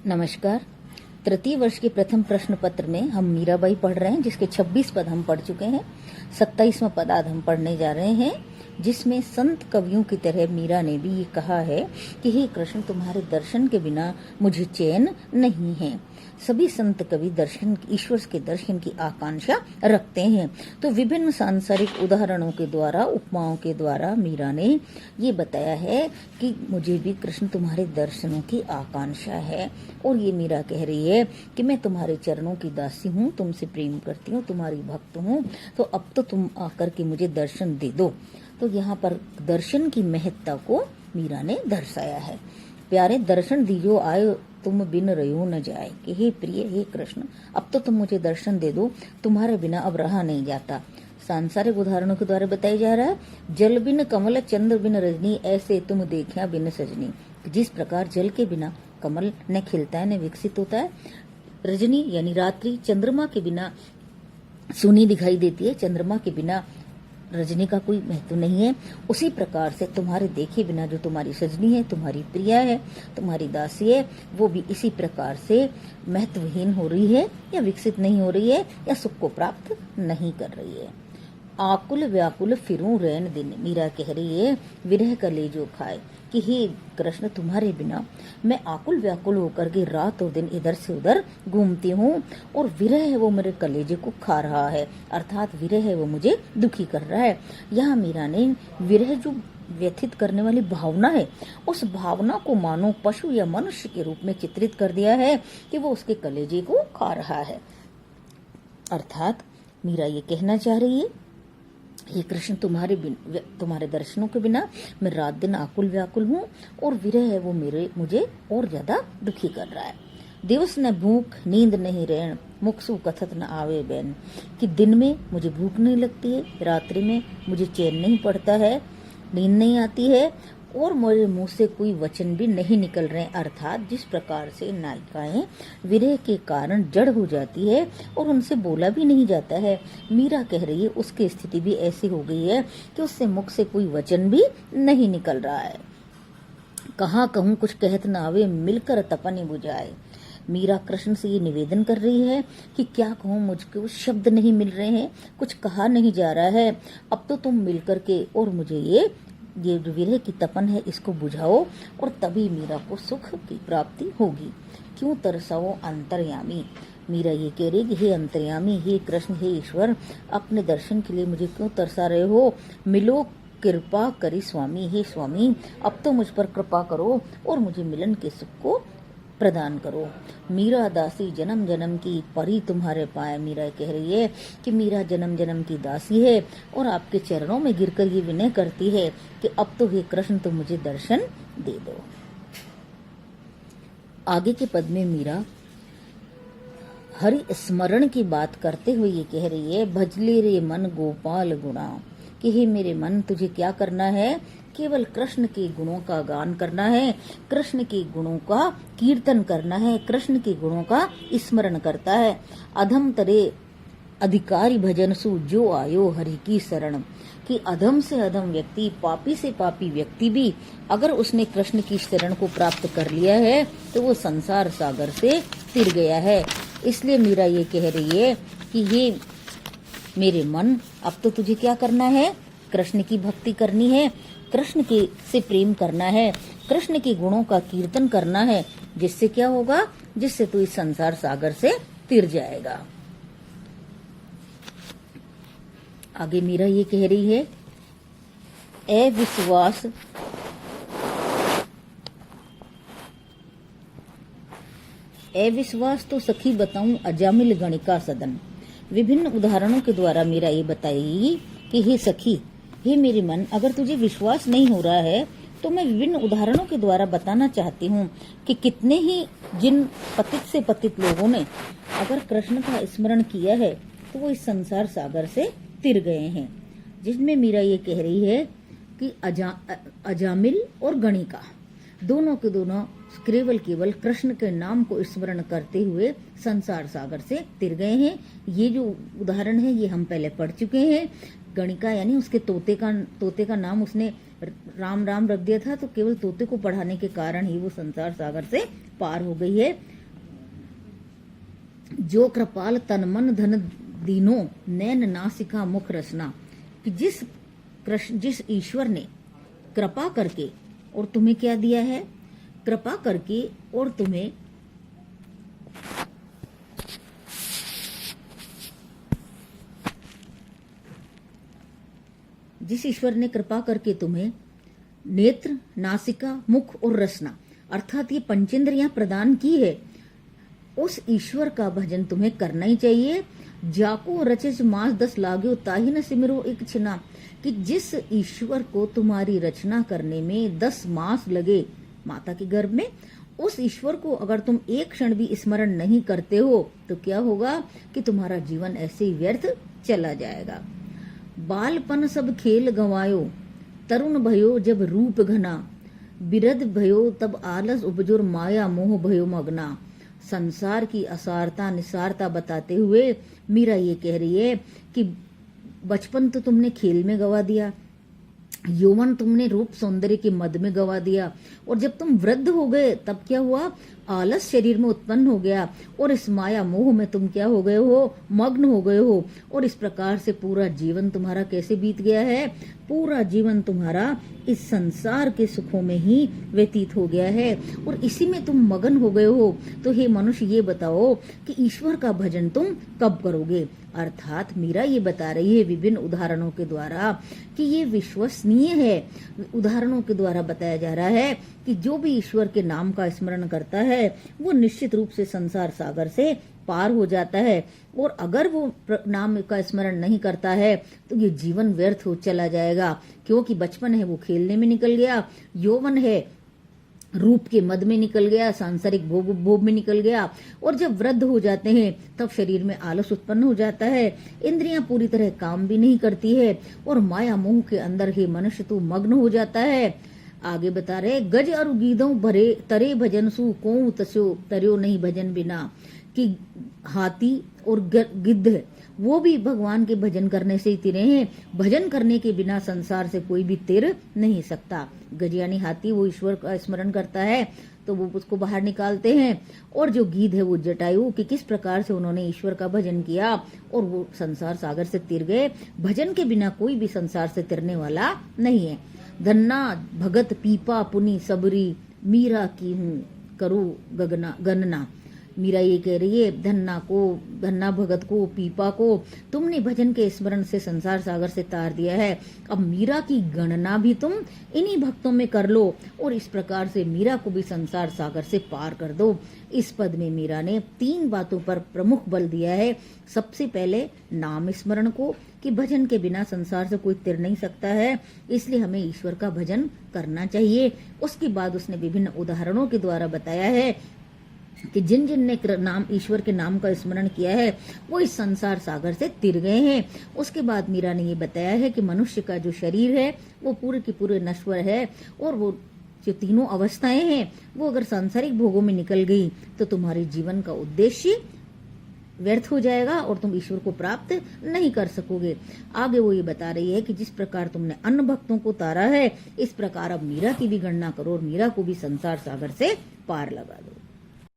नमस्कार। तृतीय वर्ष के प्रथम प्रश्न पत्र में हम मीराबाई पढ़ रहे हैं, जिसके 26 पद हम पढ़ चुके हैं। 27वां पद आज हम पढ़ने जा रहे हैं, जिसमें संत कवियों की तरह मीरा ने भी ये कहा है कि हे कृष्ण, तुम्हारे दर्शन के बिना मुझे चैन नहीं है। सभी संत कवि दर्शन, ईश्वर के दर्शन की आकांक्षा रखते हैं। तो विभिन्न सांसारिक उदाहरणों के द्वारा, उपमाओं के द्वारा मीरा ने ये बताया है कि मुझे भी कृष्ण तुम्हारे दर्शनों की आकांक्षा है। और ये मीरा कह रही है कि मैं तुम्हारे चरणों की दासी हूँ, तुमसे प्रेम करती हूँ, तुम्हारी भक्त हूँ, तो अब तो तुम आकर के मुझे दर्शन दे दो। तो यहाँ पर दर्शन की महत्ता को मीरा ने दर्शाया है। प्यारे, दर्शन दीजो आयो, तुम बिन रहो न जाए। कि हे प्रिय, हे कृष्ण, अब तो तुम मुझे दर्शन दे दो, तुम्हारे बिना अब रहा नहीं जाता। सांसारिक उदाहरणों के द्वारा बताया जा रहा है, जल बिन कमल, चंद्र बिन रजनी, ऐसे तुम देखा बिन सजनी। जिस प्रकार जल के बिना कमल न खिलता है न विकसित होता है, रजनी यानी रात्रि चंद्रमा के बिना सूनी दिखाई देती है, चंद्रमा के बिना रजनी का कोई महत्व नहीं है, उसी प्रकार से तुम्हारे देखे बिना जो तुम्हारी सजनी है, तुम्हारी प्रिया है, तुम्हारी दासी है, वो भी इसी प्रकार से महत्वहीन हो रही है या विकसित नहीं हो रही है या सुख को प्राप्त नहीं कर रही है। आकुल व्याकुल फिरूं रैन दिन, मीरा कह रही है विरह कलेजो खाए कि हे कृष्ण, तुम्हारे बिना मैं आकुल व्याकुल होकर के रात और दिन इधर से उधर घूमती हूँ, और विरह है वो मेरे कलेजे को खा रहा है, अर्थात विरह है वो मुझे दुखी कर रहा है। यहाँ मीरा ने विरह जो व्यथित करने वाली भावना है, उस भावना को मानो पशु या मनुष्य के रूप में चित्रित कर दिया है कि वो उसके कलेजे को खा रहा है। अर्थात मीरा ये कहना चाह रही है, हे कृष्ण, तुम्हारे दर्शनों के बिना मैं रात दिन आकुल व्याकुल हूँ, और विरह है वो मुझे और ज्यादा दुखी कर रहा है। दिवस न भूख नींद नहीं रैन, मुख सु कथत न आवे बैन। कि दिन में मुझे भूख नहीं लगती है, रात्रि में मुझे चैन नहीं पड़ता है, नींद नहीं आती है, और मेरे मुंह से कोई वचन भी नहीं निकल रहे। अर्थात जिस प्रकार से नायिकाएं विरह के कारण जड़ हो जाती है और उनसे बोला भी नहीं जाता है, मीरा कह रही है उसकी स्थिति भी ऐसी हो गई है कि उससे मुख से कोई वचन भी नहीं निकल रहा है। कहाँ कहूँ कुछ कहत न आवे, मिलकर तपन बुझाए। मीरा कृष्ण से ये निवेदन कर रही है कि क्या कहूँ, मुझको शब्द नहीं मिल रहे हैं, कुछ कहा नहीं जा रहा है, अब तो तुम मिलकर के और मुझे ये जो विरह की तपन है इसको बुझाओ, और तभी मीरा को सुख की प्राप्ति होगी। क्यों तरसाओ अंतर्यामी। मीरा ये कह रही कि हे अंतर्यामी, हे कृष्ण, हे ईश्वर, अपने दर्शन के लिए मुझे क्यों तरसा रहे हो। मिलो कृपा करी स्वामी, हे स्वामी, अब तो मुझ पर कृपा करो और मुझे मिलन के सुख को प्रदान करो। मीरा दासी जन्म जन्म की, परी तुम्हारे पाए। मीरा कह रही है कि मीरा जन्म जन्म की दासी है और आपके चरणों में गिरकर ये विनय करती है कि अब तो हे कृष्ण, तुम मुझे दर्शन दे दो। आगे के पद में मीरा हरि स्मरण की बात करते हुए ये कह रही है, भजले रे मन गोपाल गुणा। कि हे मेरे मन, तुझे क्या करना है, केवल कृष्ण के गुणों का गान करना है, कृष्ण के गुणों का कीर्तन करना है, कृष्ण के गुणों का स्मरण करता है। अधम तरे अधिकारी भजन सु, जो आयो हरि की शरण। कि अधम से अधम व्यक्ति, पापी से पापी व्यक्ति भी अगर उसने कृष्ण की शरण को प्राप्त कर लिया है तो वो संसार सागर से तिर गया है। इसलिए मीरा ये कह रही है कि हे मेरे मन, अब तो तुझे क्या करना है, कृष्ण की भक्ति करनी है, कृष्ण के से प्रेम करना है, कृष्ण के गुणों का कीर्तन करना है, जिससे क्या होगा, जिससे तू इस संसार सागर से तिर जाएगा। आगे मीरा ये कह रही है, अविश्वास तो सखी बताऊं अजामिल गणिका सदन। विभिन्न उदाहरणों के द्वारा मीरा ये बताएगी कि हे सखी, हे मेरे मन, अगर तुझे विश्वास नहीं हो रहा है तो मैं विभिन्न उदाहरणों के द्वारा बताना चाहती हूँ कि कितने ही जिन पतित से पतित लोगों ने अगर कृष्ण का स्मरण किया है तो वो इस संसार सागर से तिर गए हैं। जिसमें मीरा ये कह रही है कि अजामिल और गणिका दोनों के दोनों केवल कृष्ण के नाम को स्मरण करते हुए संसार सागर से तिर गए हैं। ये जो उदाहरण है ये हम पहले पढ़ चुके हैं। गणिका यानी उसके तोते का नाम उसने राम राम रख दिया था, तो केवल तोते को पढ़ाने के कारण ही वो संसार सागर से पार हो गई है। जो कृपाल तन मन धन दीनो नैन नासिका मुख रसना, कि जिस ईश्वर ने कृपा करके और तुम्हें क्या दिया है, कृपा करके और तुम्हें जिस ईश्वर ने कृपा करके तुम्हें नेत्र, नासिका, मुख और रसना अर्थात ये पंचेंद्रियां प्रदान की है, उस ईश्वर का भजन तुम्हें करना ही चाहिए। जाको रचिस मास 10 लाग्यो ताहि न सिमरो एक छिना, कि जिस ईश्वर को तुम्हारी रचना करने में 10 मास लगे माता के गर्भ में, उस ईश्वर को अगर तुम एक क्षण भी स्मरण नहीं करते हो तो क्या होगा कि तुम्हारा जीवन ऐसे ही व्यर्थ चला जाएगा। बालपन सब खेल गंवायो, तरुण भयो जब रूप घना, बिरध भयो तब आलस उपजोर माया मोह भयो मगना। संसार की असारता निसारता बताते हुए मीरा ये कह रही है कि बचपन तो तुमने खेल में गवा दिया, यौवन तुमने रूप सौंदर्य के मद में गवा दिया, और जब तुम वृद्ध हो गए तब क्या हुआ, आलस शरीर में उत्पन्न हो गया और इस माया मोह में तुम क्या हो गए हो, मग्न हो गए हो। और इस प्रकार से पूरा जीवन तुम्हारा कैसे बीत गया है, पूरा जीवन तुम्हारा इस संसार के सुखों में ही व्यतीत हो गया है और इसी में तुम मगन हो गए हो। तो हे मनुष्य ये बताओ कि ईश्वर का भजन तुम कब करोगे। अर्थात मीरा ये बता रही है विभिन्न उदाहरणों के द्वारा कि ये विश्वसनीय है। उदाहरणों के द्वारा बताया जा रहा है कि जो भी ईश्वर के नाम का स्मरण करता है वो निश्चित रूप से संसार सागर से पार हो जाता है, और अगर वो नाम का स्मरण नहीं करता है तो ये जीवन व्यर्थ हो चला जाएगा, क्योंकि बचपन है वो खेलने में निकल गया, यौवन है रूप के मद में निकल गया, सांसारिक भोग में निकल गया, और जब वृद्ध हो जाते हैं तब शरीर में आलस उत्पन्न हो जाता है, इंद्रियां पूरी तरह काम भी नहीं करती है और माया मोह के अंदर ही मनुष्य तो मग्न हो जाता है। आगे बता रहे, गज और गीदों भरे तरे भजन सु को तस्यो तरियो नहीं भजन बिना, कि हाथी और गिद्ध वो भी भगवान के भजन करने से ही तिरे हैं, भजन करने के बिना संसार से कोई भी तिर नहीं सकता। गज यानी हाथी, वो ईश्वर का स्मरण करता है तो वो उसको बाहर निकालते हैं, और जो गीध है वो जटायु, कि किस प्रकार से उन्होंने ईश्वर का भजन किया और वो संसार सागर से तिर गए। भजन के बिना कोई भी संसार से तिरने वाला नहीं है। धन्ना भगत पीपा पुनि सबरी, मीरा की हूँ करो गणना। मीरा ये कह रही है धन्ना भगत को, पीपा को तुमने भजन के स्मरण से संसार सागर से तार दिया है, अब मीरा की गणना भी तुम इन्हीं भक्तों में कर लो और इस प्रकार से मीरा को भी संसार सागर से पार कर दो। इस पद में मीरा ने 3 बातों पर प्रमुख बल दिया है। सबसे पहले नाम स्मरण को, कि भजन के बिना संसार से कोई तिर नहीं सकता है, इसलिए हमें ईश्वर का भजन करना चाहिए। उसके बाद उसने विभिन्न उदाहरणों के द्वारा बताया है कि जिन जिन ने नाम ईश्वर के नाम का स्मरण किया है वो इस संसार सागर से तिर गए हैं। उसके बाद मीरा ने ये बताया है कि मनुष्य का जो शरीर है वो पूरे के पूरे नश्वर है, और वो जो तीनों अवस्थाएं हैं वो अगर सांसारिक भोगों में निकल गई तो तुम्हारे जीवन का उद्देश्य व्यर्थ हो जाएगा और तुम ईश्वर को प्राप्त नहीं कर सकोगे। आगे वो ये बता रही है कि जिस प्रकार तुमने अन्य भक्तों को तारा है, इस प्रकार अब मीरा की भी गणना करो और मीरा को भी संसार सागर से पार लगा दो।